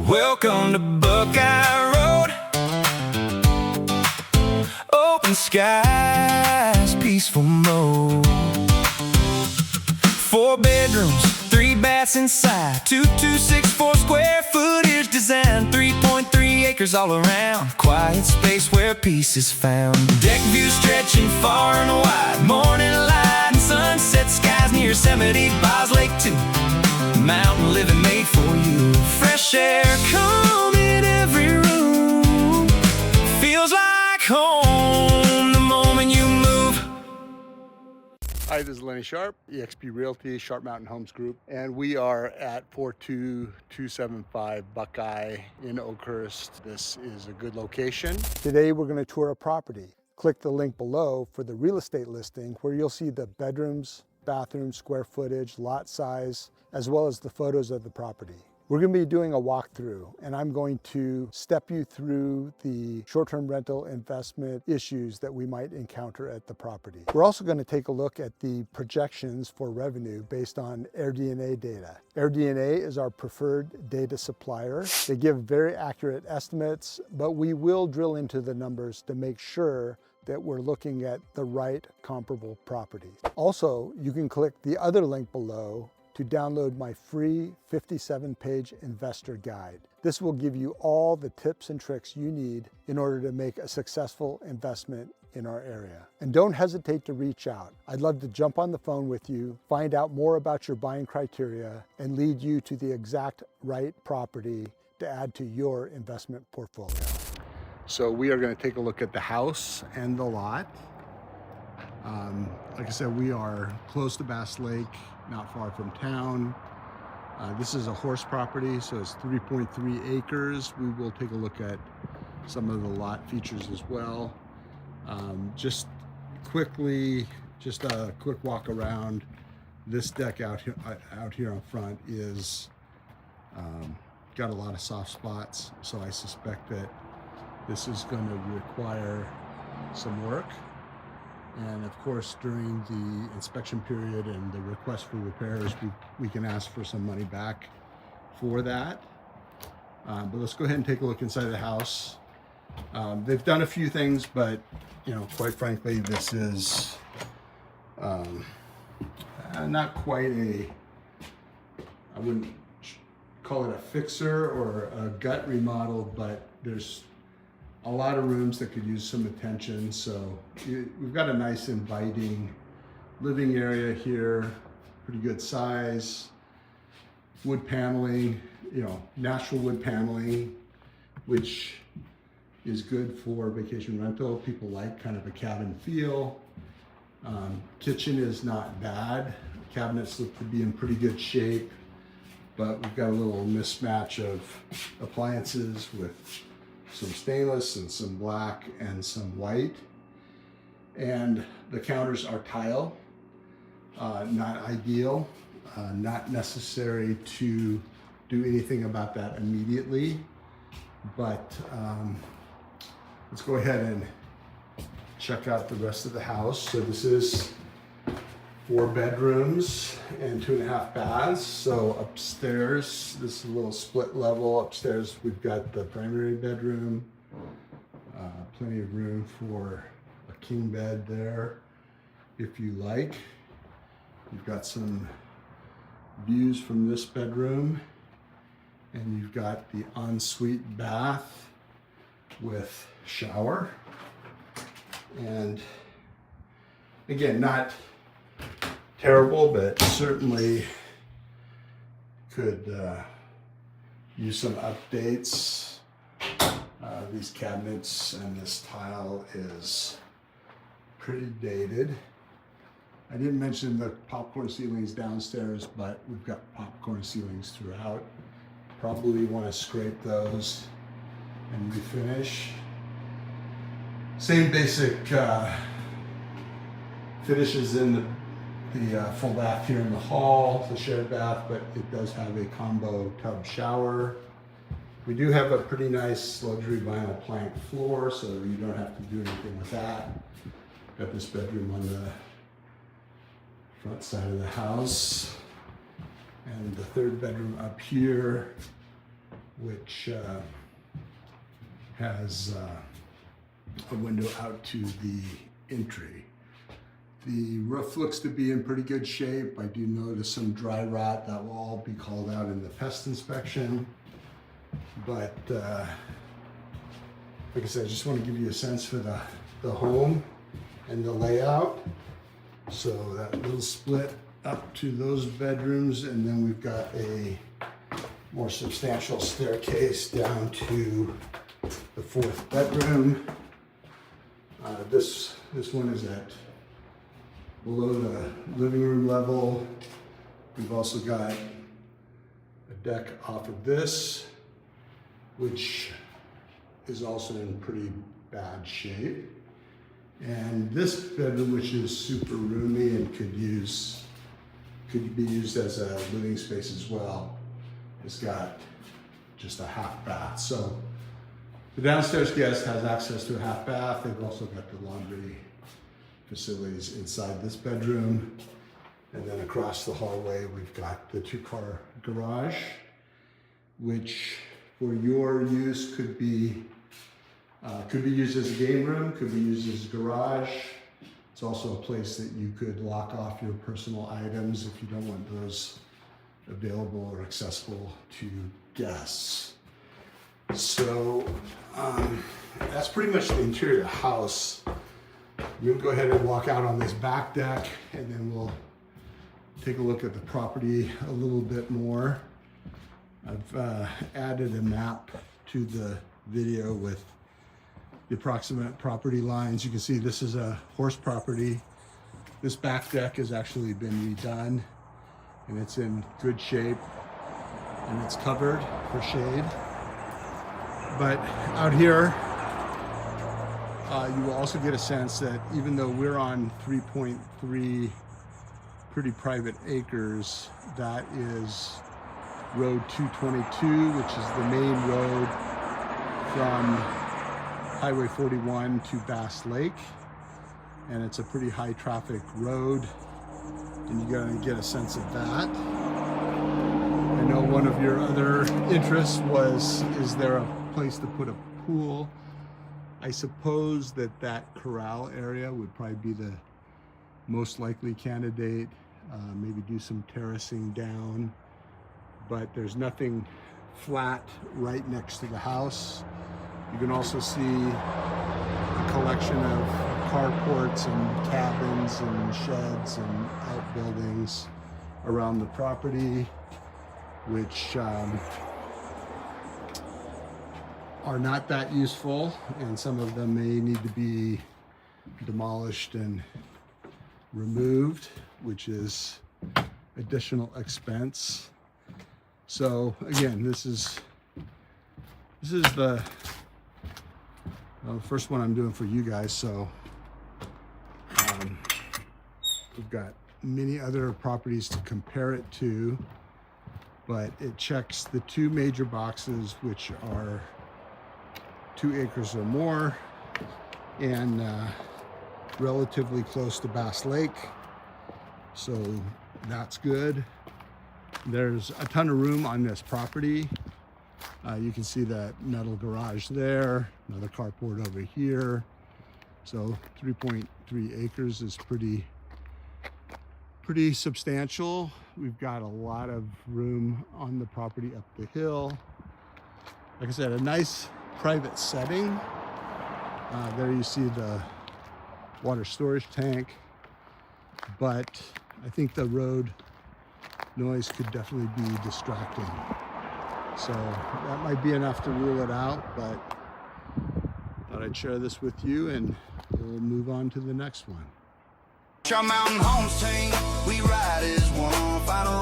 Welcome to Buckeye Road. Open skies, peaceful mode. 4 bedrooms, 3 baths inside. 2264 square footage design. 3.3 acres all around. Quiet space where peace is found. Deck view stretching far and wide. Morning light and sunset skies near Yosemite Bob's Lake 2. Mountain living made for you. Fresh air come in every room. Feels like home the moment you move. Hi, this is Lenny Sharp, eXp Realty, Sharp Mountain Homes Group, and we are at 42275 Buckeye in Oakhurst. This is a good location. Today we're going to tour a property. Click the link below for the real estate listing where you'll see the bedrooms, bathrooms, square footage, lot size, as well as the photos of the property. We're going to be doing a walkthrough, and I'm going to step you through the short-term rental investment issues that we might encounter at the property. We're also going to take a look at the projections for revenue based on AirDNA data. AirDNA is our preferred data supplier. They give very accurate estimates, but we will drill into the numbers to make sure that we're looking at the right comparable properties. Also, you can click the other link below to download my free 57-page investor guide. This will give you all the tips and tricks you need in order to make a successful investment in our area. And don't hesitate to reach out. I'd love to jump on the phone with you, find out more about your buying criteria, and lead you to the exact right property to add to your investment portfolio. So we are going to take a look at the house and the lot. Like I said, we are close to Bass Lake, not far from town. This is a horse property, so it's 3.3 acres. We will take a look at some of the lot features as well. Just a quick walk around. This deck out here on front is got a lot of soft spots, so I suspect that this is going to require some work. And of course, during the inspection period and the request for repairs, we can ask for some money back for that. But let's go ahead and take a look inside the house. They've done a few things, but quite frankly, this is not quite I wouldn't call it a fixer or a gut remodel, but there's a lot of rooms that could use some attention. So we've got a nice inviting living area here, pretty good size, wood paneling, natural wood paneling, which is good for vacation rental. People like kind of a cabin feel. Kitchen is not bad. Cabinets look to be in pretty good shape, but we've got a little mismatch of appliances with some stainless and some black and some white. And the counters are tile, not ideal, not necessary to do anything about that immediately. But let's go ahead and check out the rest of the house. So this is 4 bedrooms and 2.5 baths. So upstairs, this is a little split level. Upstairs, we've got the primary bedroom, plenty of room for a king bed there, if you like. You've got some views from this bedroom, and you've got the ensuite bath with shower. And again, not terrible, but certainly could use some updates. These cabinets and this tile is pretty dated. I didn't mention the popcorn ceilings downstairs, but we've got popcorn ceilings throughout. Probably want to scrape those and refinish. Same basic finishes in the full bath here in the hall, the shared bath, but it does have a combo tub shower. We do have a pretty nice luxury vinyl plank floor, so you don't have to do anything with that. Got this bedroom on the front side of the house. And the third bedroom up here which has a window out to the entry. The roof looks to be in pretty good shape. I do notice some dry rot that will all be called out in the pest inspection. But like I said, I just want to give you a sense for the home and the layout. So that little split up to those bedrooms, and then we've got a more substantial staircase down to the 4th bedroom. This one is at below the living room level. We've also got a deck off of this, which is also in pretty bad shape. And this bedroom, which is super roomy and could be used as a living space as well, has got just a half bath. So the downstairs guest has access to a half bath. They've also got the laundry facilities inside this bedroom. And then across the hallway, we've got the 2-car garage, which for your use could be used as a game room, could be used as a garage. It's also a place that you could lock off your personal items if you don't want those available or accessible to guests. So that's pretty much the interior of the house. We'll go ahead and walk out on this back deck, and then we'll take a look at the property a little bit more. I've added a map to the video with the approximate property lines. You can see this is a horse property. This back deck has actually been redone, and it's in good shape, and it's covered for shade. But out here, you will also get a sense that even though we're on 3.3 pretty private acres, that is Road 222, which is the main road from Highway 41 to Bass Lake. And it's a pretty high traffic road, and you're gonna get a sense of that. I know one of your other interests was, is there a place to put a pool? I suppose that corral area would probably be the most likely candidate. Maybe do some terracing down, but there's nothing flat right next to the house. You can also see a collection of carports and cabins and sheds and outbuildings around the property, which are not that useful, and some of them may need to be demolished and removed, which is additional expense. So again, this is the first one I'm doing for you guys. So we've got many other properties to compare it to, but it checks the 2 major boxes, which are 2 acres or more, and relatively close to Bass Lake. So that's good. There's a ton of room on this property. You can see that metal garage there, another carport over here. So 3.3 acres is pretty substantial. We've got a lot of room on the property up the hill. Like I said, a nice private setting. There you see the water storage tank, but I think the road noise could definitely be distracting. So that might be enough to rule it out, but thought I'd share this with you, and we'll move on to the next one. Our mountain homes team, we ride as one, final